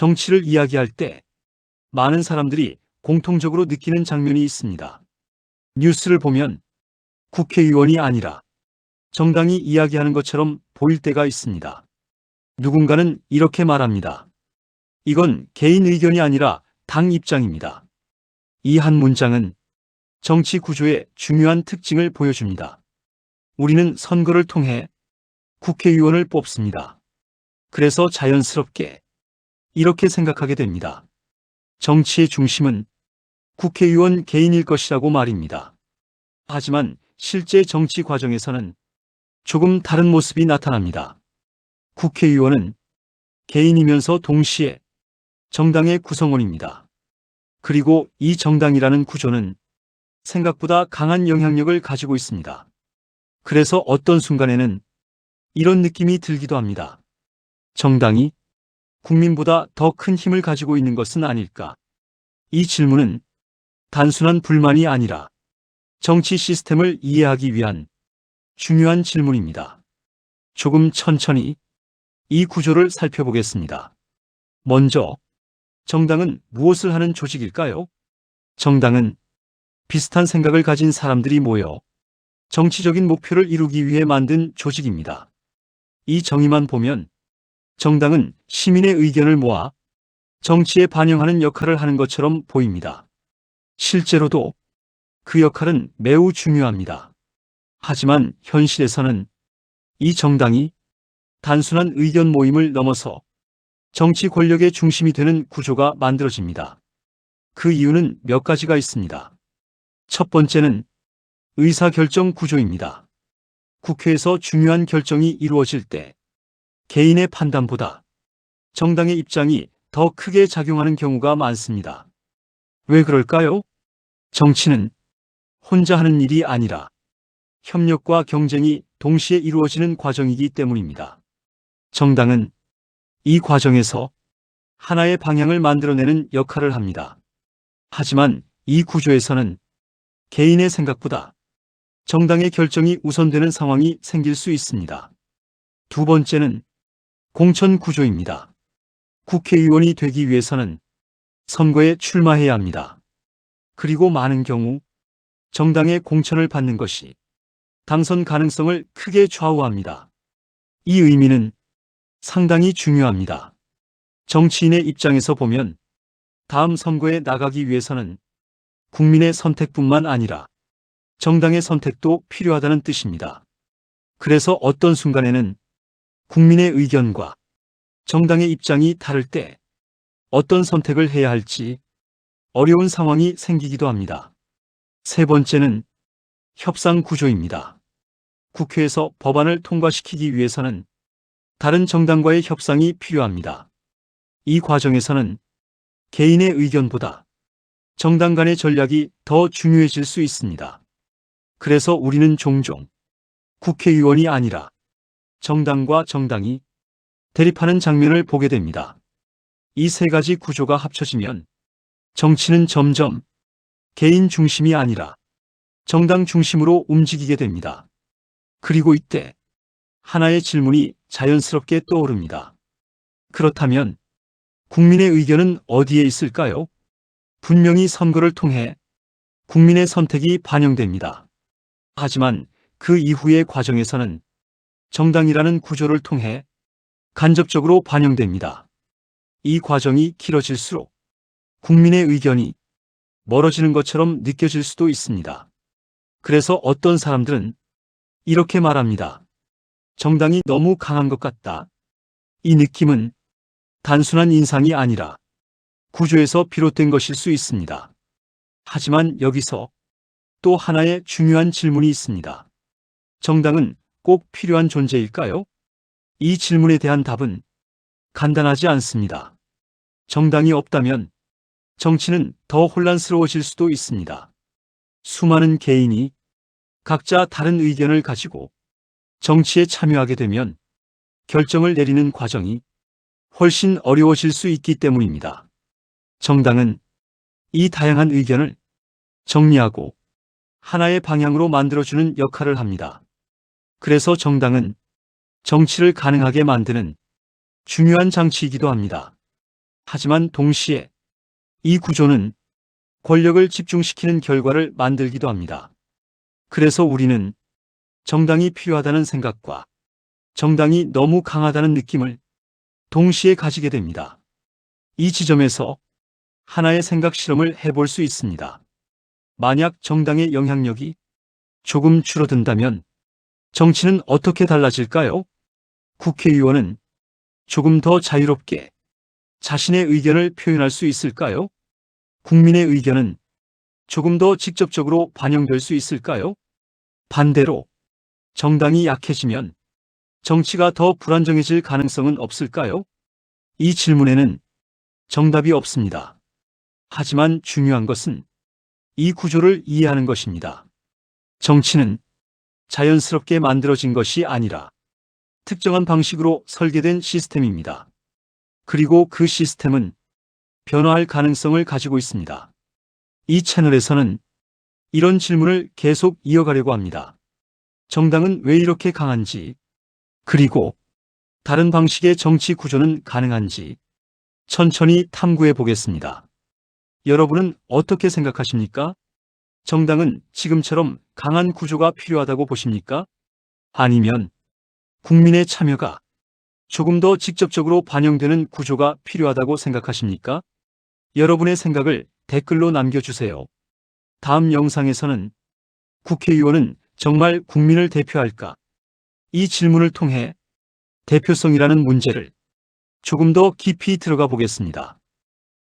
정치를 이야기할 때 많은 사람들이 공통적으로 느끼는 장면이 있습니다. 뉴스를 보면 국회의원이 아니라 정당이 이야기하는 것처럼 보일 때가 있습니다. 누군가는 이렇게 말합니다. 이건 개인 의견이 아니라 당 입장입니다. 이 한 문장은 정치 구조의 중요한 특징을 보여줍니다. 우리는 선거를 통해 국회의원을 뽑습니다. 그래서 자연스럽게 이렇게 생각하게 됩니다. 정치의 중심은 국회의원 개인일 것이라고 말입니다. 하지만 실제 정치 과정에서는 조금 다른 모습이 나타납니다. 국회의원은 개인이면서 동시에 정당의 구성원입니다. 그리고 이 정당이라는 구조는 생각보다 강한 영향력을 가지고 있습니다. 그래서 어떤 순간에는 이런 느낌이 들기도 합니다. 정당이 국민보다 더 큰 힘을 가지고 있는 것은 아닐까? 이 질문은 단순한 불만이 아니라 정치 시스템을 이해하기 위한 중요한 질문입니다. 조금 천천히 이 구조를 살펴보겠습니다. 먼저, 정당은 무엇을 하는 조직일까요? 정당은 비슷한 생각을 가진 사람들이 모여 정치적인 목표를 이루기 위해 만든 조직입니다. 이 정의만 보면 정당은 시민의 의견을 모아 정치에 반영하는 역할을 하는 것처럼 보입니다. 실제로도 그 역할은 매우 중요합니다. 하지만 현실에서는 이 정당이 단순한 의견 모임을 넘어서 정치 권력의 중심이 되는 구조가 만들어집니다. 그 이유는 몇 가지가 있습니다. 첫 번째는 의사결정 구조입니다. 국회에서 중요한 결정이 이루어질 때 개인의 판단보다 정당의 입장이 더 크게 작용하는 경우가 많습니다. 왜 그럴까요? 정치는 혼자 하는 일이 아니라 협력과 경쟁이 동시에 이루어지는 과정이기 때문입니다. 정당은 이 과정에서 하나의 방향을 만들어내는 역할을 합니다. 하지만 이 구조에서는 개인의 생각보다 정당의 결정이 우선되는 상황이 생길 수 있습니다. 두 번째는 공천 구조입니다. 국회의원이 되기 위해서는 선거에 출마해야 합니다. 그리고 많은 경우 정당의 공천을 받는 것이 당선 가능성을 크게 좌우합니다. 이 의미는 상당히 중요합니다. 정치인의 입장에서 보면 다음 선거에 나가기 위해서는 국민의 선택뿐만 아니라 정당의 선택도 필요하다는 뜻입니다. 그래서 어떤 순간에는 국민의 의견과 정당의 입장이 다를 때 어떤 선택을 해야 할지 어려운 상황이 생기기도 합니다. 세 번째는 협상 구조입니다. 국회에서 법안을 통과시키기 위해서는 다른 정당과의 협상이 필요합니다. 이 과정에서는 개인의 의견보다 정당 간의 전략이 더 중요해질 수 있습니다. 그래서 우리는 종종 국회의원이 아니라 정당과 정당이 대립하는 장면을 보게 됩니다. 이 세 가지 구조가 합쳐지면 정치는 점점 개인 중심이 아니라 정당 중심으로 움직이게 됩니다. 그리고 이때 하나의 질문이 자연스럽게 떠오릅니다. 그렇다면 국민의 의견은 어디에 있을까요? 분명히 선거를 통해 국민의 선택이 반영됩니다. 하지만 그 이후의 과정에서는 정당이라는 구조를 통해 간접적으로 반영됩니다. 이 과정이 길어질수록 국민의 의견이 멀어지는 것처럼 느껴질 수도 있습니다. 그래서 어떤 사람들은 이렇게 말합니다. 정당이 너무 강한 것 같다. 이 느낌은 단순한 인상이 아니라 구조에서 비롯된 것일 수 있습니다. 하지만 여기서 또 하나의 중요한 질문이 있습니다. 정당은 꼭 필요한 존재일까요? 이 질문에 대한 답은 간단하지 않습니다. 정당이 없다면 정치는 더 혼란스러워질 수도 있습니다. 수많은 개인이 각자 다른 의견을 가지고 정치에 참여하게 되면 결정을 내리는 과정이 훨씬 어려워질 수 있기 때문입니다. 정당은 이 다양한 의견을 정리하고 하나의 방향으로 만들어주는 역할을 합니다. 그래서 정당은 정치를 가능하게 만드는 중요한 장치이기도 합니다. 하지만 동시에 이 구조는 권력을 집중시키는 결과를 만들기도 합니다. 그래서 우리는 정당이 필요하다는 생각과 정당이 너무 강하다는 느낌을 동시에 가지게 됩니다. 이 지점에서 하나의 생각 실험을 해볼 수 있습니다. 만약 정당의 영향력이 조금 줄어든다면 정치는 어떻게 달라질까요? 국회의원은 조금 더 자유롭게 자신의 의견을 표현할 수 있을까요? 국민의 의견은 조금 더 직접적으로 반영될 수 있을까요? 반대로 정당이 약해지면 정치가 더 불안정해질 가능성은 없을까요? 이 질문에는 정답이 없습니다. 하지만 중요한 것은 이 구조를 이해하는 것입니다. 정치는 자연스럽게 만들어진 것이 아니라 특정한 방식으로 설계된 시스템입니다. 그리고 그 시스템은 변화할 가능성을 가지고 있습니다. 이 채널에서는 이런 질문을 계속 이어가려고 합니다. 정당은 왜 이렇게 강한지, 그리고 다른 방식의 정치 구조는 가능한지 천천히 탐구해 보겠습니다. 여러분은 어떻게 생각하십니까? 정당은 지금처럼 강한 구조가 필요하다고 보십니까? 아니면 국민의 참여가 조금 더 직접적으로 반영되는 구조가 필요하다고 생각하십니까? 여러분의 생각을 댓글로 남겨주세요. 다음 영상에서는 국회의원은 정말 국민을 대표할까? 이 질문을 통해 대표성이라는 문제를 조금 더 깊이 들어가 보겠습니다.